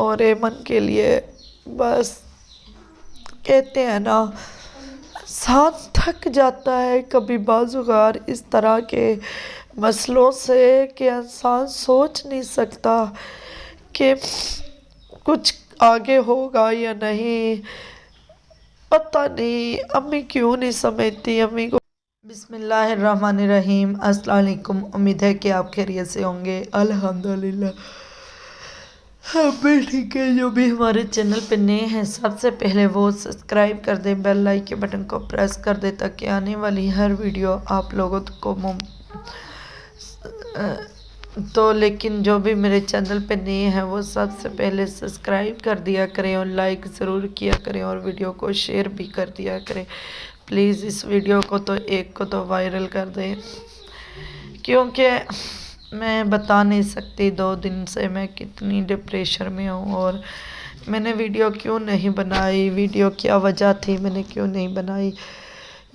اور ایمن کے لیے بس کہتے ہیں نا انسان تھک جاتا ہے کبھی بعض اوقات اس طرح کے مسئلوں سے کہ انسان سوچ نہیں سکتا کہ کچھ آگے ہوگا یا نہیں، پتہ نہیں امی کیوں نہیں سمجھتی امی کو۔ بسم اللہ الرحمن الرحیم۔ السلام علیکم، امید ہے کہ آپ خیریت سے ہوں گے۔ الحمدللہ ہم بھی ٹھیک ہے۔ جو بھی ہمارے چینل پہ نئے ہیں سب سے پہلے وہ سبسکرائب کر دیں، بیل آئیکن کے بٹن کو پریس کر دیں تاکہ آنے والی ہر ویڈیو آپ لوگوں کو لیکن جو بھی میرے چینل پہ نئے ہیں وہ سب سے پہلے سبسکرائب کر دیا کریں اور لائک ضرور کیا کریں اور ویڈیو کو شیئر بھی کر دیا کریں۔ پلیز اس ویڈیو کو تو وائرل کر دیں، کیونکہ میں بتا نہیں سکتی 2 دن سے میں کتنی ڈپریشن میں ہوں اور میں نے ویڈیو کیوں نہیں بنائی، ویڈیو کیا وجہ تھی میں نے کیوں نہیں بنائی۔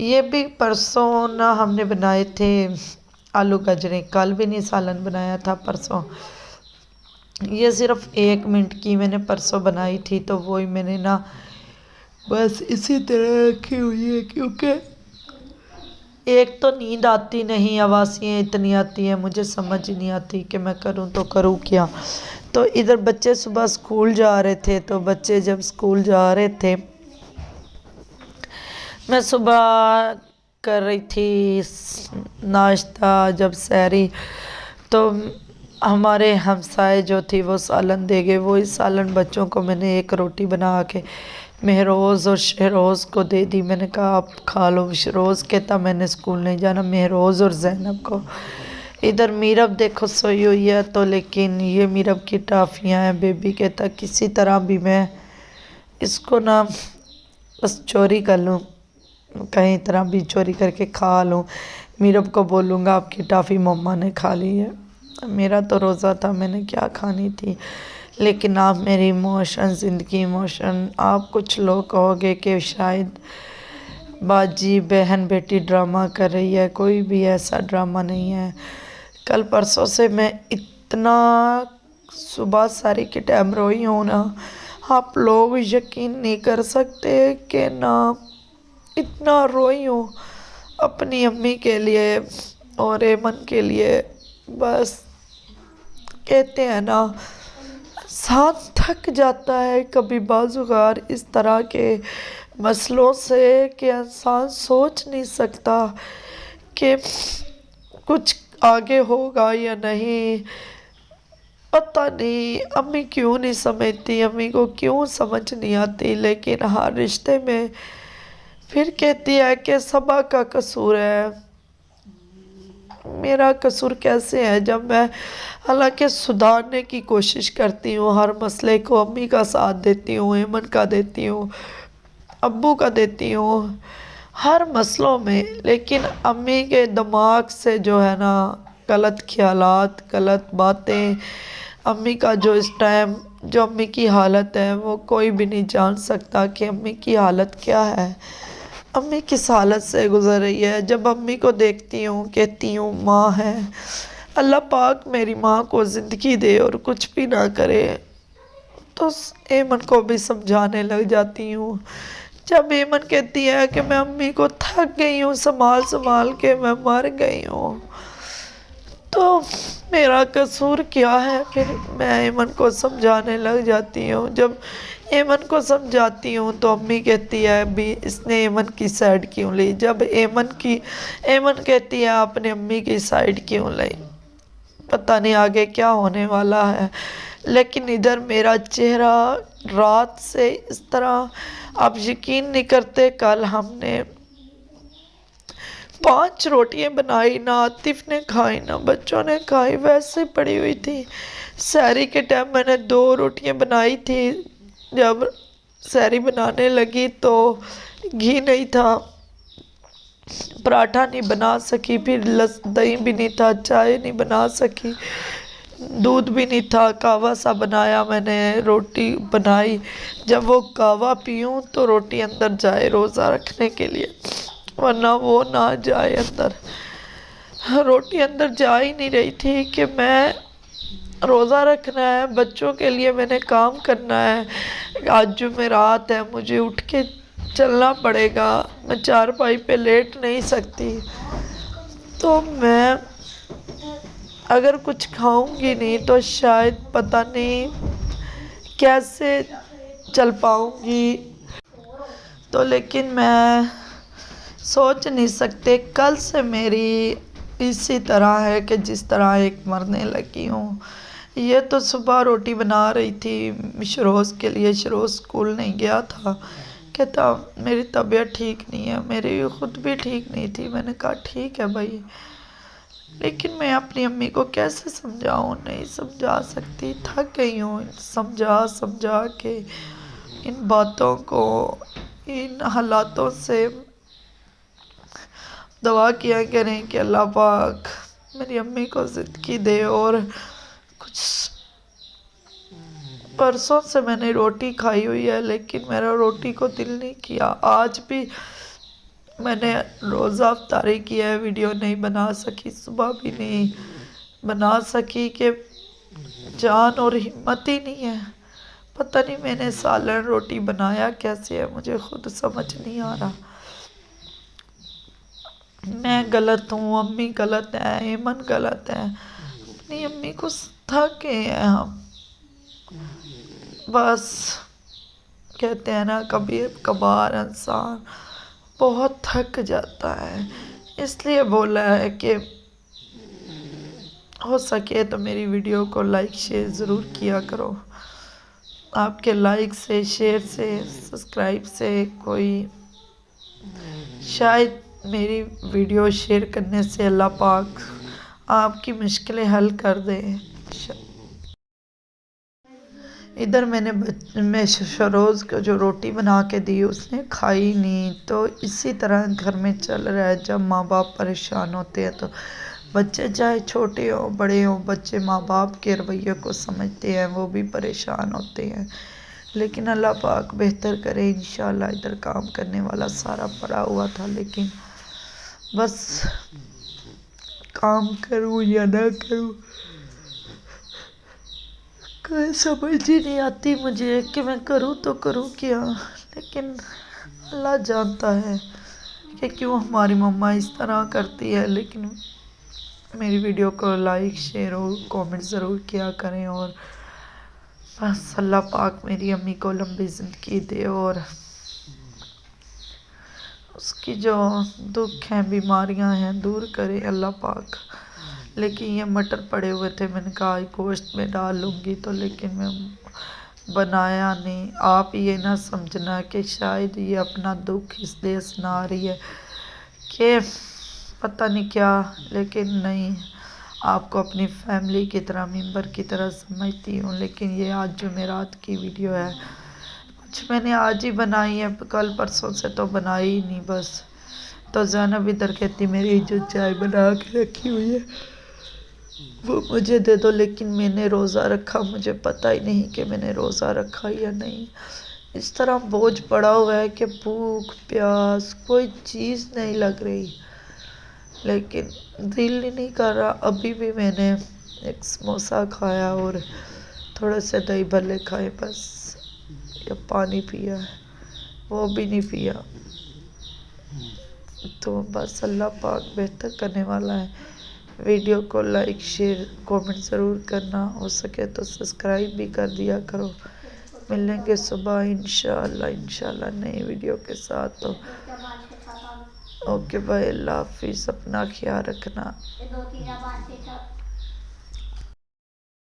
یہ بھی پرسوں نہ ہم نے بنائے تھے آلو گجرے، کل بھی نہیں سالن بنایا تھا، پرسوں یہ صرف 1 منٹ کی میں نے پرسوں بنائی تھی، تو وہی میں نے نا بس اسی طرح رکھی ہوئی ہے، کیونکہ ایک تو نیند آتی نہیں، آوازیں اتنی آتی ہیں، مجھے سمجھ نہیں آتی کہ میں کروں تو کروں کیا۔ تو ادھر بچے صبح سکول جا رہے تھے، تو بچے جب سکول جا رہے تھے میں صبح کر رہی تھی ناشتہ، جب سحری، تو ہمارے ہمسائے جو تھی وہ سالن دے گئے، وہی سالن بچوں کو میں نے 1 روٹی بنا کے مہروز اور شہروز کو دے دی۔ میں نے کہا آپ کھا لو۔ شہروز کہتا میں نے سکول نہیں جانا، مہروز اور زینب کو۔ ادھر میرب دیکھو سوئی ہوئی ہے، تو لیکن یہ میرب کی ٹافیاں ہیں، بیبی کہتا کسی طرح بھی میں اس کو نا بس چوری کر لوں، کہیں طرح بھی چوری کر کے کھا لوں، میرب کو بولوں گا آپ کی ٹافی مما نے کھا لی ہے۔ میرا تو روزہ تھا، میں نے کیا کھانی تھی، لیکن آپ میری ایموشن، زندگی ایموشن، آپ کچھ لوگ کہو گے کہ شاید باجی بہن بیٹی ڈرامہ کر رہی ہے، کوئی بھی ایسا ڈرامہ نہیں ہے۔ کل پرسوں سے میں اتنا صبح ساری کے ٹائم روئی ہوں نا، آپ لوگ یقین نہیں کر سکتے کہ نا اتنا روئی ہوں اپنی امی کے لیے اور ایمن کے لیے۔ بس کہتے ہیں نا انسان تھک جاتا ہے کبھی بعض اوقات اس طرح کے مسئلوں سے کہ انسان سوچ نہیں سکتا کہ کچھ آگے ہوگا یا نہیں، پتہ نہیں امی کیوں نہیں سمجھتی، امی کو کیوں سمجھ نہیں آتی، لیکن ہر رشتے میں پھر کہتی ہے کہ صبا کا قصور ہے۔ میرا قصور کیسے ہے جب میں حالانکہ سدھارنے کی کوشش کرتی ہوں، ہر مسئلے کو امی کا ساتھ دیتی ہوں، ایمن کا دیتی ہوں، ابو کا دیتی ہوں، ہر مسئلوں میں، لیکن امی کے دماغ سے جو ہے نا غلط خیالات، غلط باتیں، امی کا جو اس ٹائم جو امی کی حالت ہے وہ کوئی بھی نہیں جان سکتا کہ امی کی حالت کیا ہے، امی کس حالت سے گزر رہی ہے۔ جب امی کو دیکھتی ہوں کہتی ہوں ماں ہے، اللہ پاک میری ماں کو زندگی دے اور کچھ بھی نہ کرے، تو ایمن کو بھی سمجھانے لگ جاتی ہوں۔ جب ایمن کہتی ہے کہ میں امی کو تھک گئی ہوں سنبھال کے، میں مر گئی ہوں، تو میرا قصور کیا ہے، پھر میں ایمن کو سمجھانے لگ جاتی ہوں۔ جب ایمن کو سمجھاتی ہوں تو امی کہتی ہے بھی اس نے ایمن کی سائیڈ کیوں لی، جب ایمن کہتی ہے آپ نے امی کی سائیڈ کیوں لی، پتہ نہیں آگے کیا ہونے والا ہے۔ لیکن ادھر میرا چہرہ رات سے اس طرح، آپ یقین نہیں کرتے، کل ہم نے 5 روٹیاں بنائی، نہ عاطف نے کھائی نہ بچوں نے کھائی، ویسے پڑی ہوئی تھی۔ سحری کے ٹائم میں نے 2 روٹیاں بنائی تھی، جب سحری بنانے لگی تو گھی نہیں تھا، پراٹھا نہیں بنا سکی، پھر دہی بھی نہیں تھا، چائے نہیں بنا سکی، دودھ بھی نہیں تھا، قہوہ سا بنایا میں نے، روٹی بنائی، جب وہ قہوہ پیوں تو روٹی اندر جائے روزہ رکھنے کے لیے، ورنہ وہ نہ جائے اندر، روٹی اندر جا ہی نہیں رہی تھی کہ میں روزہ رکھنا ہے، بچوں کے لیے میں نے کام کرنا ہے، آج جمعرات ہے، مجھے اٹھ کے چلنا پڑے گا، میں چارپائی پہ لیٹ نہیں سکتی، تو میں اگر کچھ کھاؤں گی نہیں تو شاید پتہ نہیں کیسے چل پاؤں گی، تو لیکن میں سوچ نہیں سکتے، کل سے میری اسی طرح ہے کہ جس طرح ایک مرنے لگی ہوں۔ یہ تو صبح روٹی بنا رہی تھی شروز کے لیے، شروز اسکول نہیں گیا تھا، کہتا میری طبیعت ٹھیک نہیں ہے، میری خود بھی ٹھیک نہیں تھی، میں نے کہا ٹھیک ہے بھائی، لیکن میں اپنی امی کو کیسے سمجھاؤں، نہیں سمجھا سکتی، تھک گئی ہوں سمجھا کے ان باتوں کو، ان حالاتوں سے۔ دعا کیا کریں کہ اللہ پاک میری امی کو زندگی دے، اور کچھ پرسوں سے میں نے روٹی کھائی ہوئی ہے لیکن میرا روٹی کو دل نہیں کیا، آج بھی میں نے روزہ افطاری کیا ہے، ویڈیو نہیں بنا سکی، صبح بھی نہیں بنا سکی کہ جان اور ہمت ہی نہیں ہے، پتہ نہیں میں نے سالن روٹی بنایا کیسے ہے، مجھے خود سمجھ نہیں آ رہا، میں غلط ہوں، امی غلط ہے، ایمن غلط ہے، اپنی امی کو تھک گئے ہیں ہم، بس کہتے ہیں نا کبھی کبھار انسان بہت تھک جاتا ہے، اس لیے بولا ہے کہ ہو سکے تو میری ویڈیو کو لائک شیئر ضرور کیا کرو، آپ کے لائک سے، شیئر سے، سبسکرائب سے کوئی شاید میری ویڈیو شیئر کرنے سے اللہ پاک آپ کی مشکلیں حل کر دے۔ ادھر میں شروز کو جو روٹی بنا کے دی اس نے کھائی نہیں، تو اسی طرح گھر میں چل رہا ہے، جب ماں باپ پریشان ہوتے ہیں تو بچے چاہے چھوٹے ہوں بڑے ہوں، بچے ماں باپ کے رویے کو سمجھتے ہیں، وہ بھی پریشان ہوتے ہیں، لیکن اللہ پاک بہتر کرے انشاءاللہ۔ ادھر کام کرنے والا سارا پڑا ہوا تھا، لیکن بس کام کروں یا نہ کروں کوئی سمجھ ہی نہیں آتی مجھے کہ میں کروں تو کروں کیا، لیکن اللہ جانتا ہے کہ کیوں ہماری مما اس طرح کرتی ہے، لیکن میری ویڈیو کو لائک شیئر اور کامنٹ ضرور کیا کریں، اور بس اللہ پاک میری امی کو لمبی زندگی دے اور اس کی جو دکھ ہیں بیماریاں ہیں دور کرے اللہ پاک۔ لیکن یہ مٹر پڑے ہوئے تھے، میں نے کہا گوشت میں ڈال لوں گی، تو لیکن میں بنایا نہیں، آپ یہ نہ سمجھنا کہ شاید یہ اپنا دکھ اس لیے سنا رہی ہے کہ پتہ نہیں کیا، لیکن نہیں، آپ کو اپنی فیملی کی طرح، ممبر کی طرح سمجھتی ہوں، لیکن یہ آج جمعرات کی ویڈیو ہے، کچھ میں نے آج ہی بنائی ہے، کل پرسوں سے تو بنائی ہی نہیں بس، تو زینب ادھر کہتی میری جو چائے بنا کے رکھی ہوئی ہے وہ مجھے دے دو، لیکن میں نے روزہ رکھا، مجھے پتہ ہی نہیں کہ میں نے روزہ رکھا یا نہیں، اس طرح بوجھ پڑا ہوا ہے کہ بھوک پیاس کوئی چیز نہیں لگ رہی، لیکن دل ہی نہیں کر رہا۔ ابھی بھی میں نے ایک سموسا کھایا اور تھوڑے سے دہی بھلے کھائے بس، یا پانی پیا ہے وہ بھی نہیں پیا، تو بس اللہ پاک بہتر کرنے والا ہے۔ ویڈیو کو لائک شیئر کامنٹ ضرور کرنا، ہو سکے تو سبسکرائب بھی کر دیا کرو۔ ملیں گے صبح انشاءاللہ نئی ویڈیو کے ساتھ، تو اوکے بھائی، اللہ حافظ، اپنا خیال رکھنا۔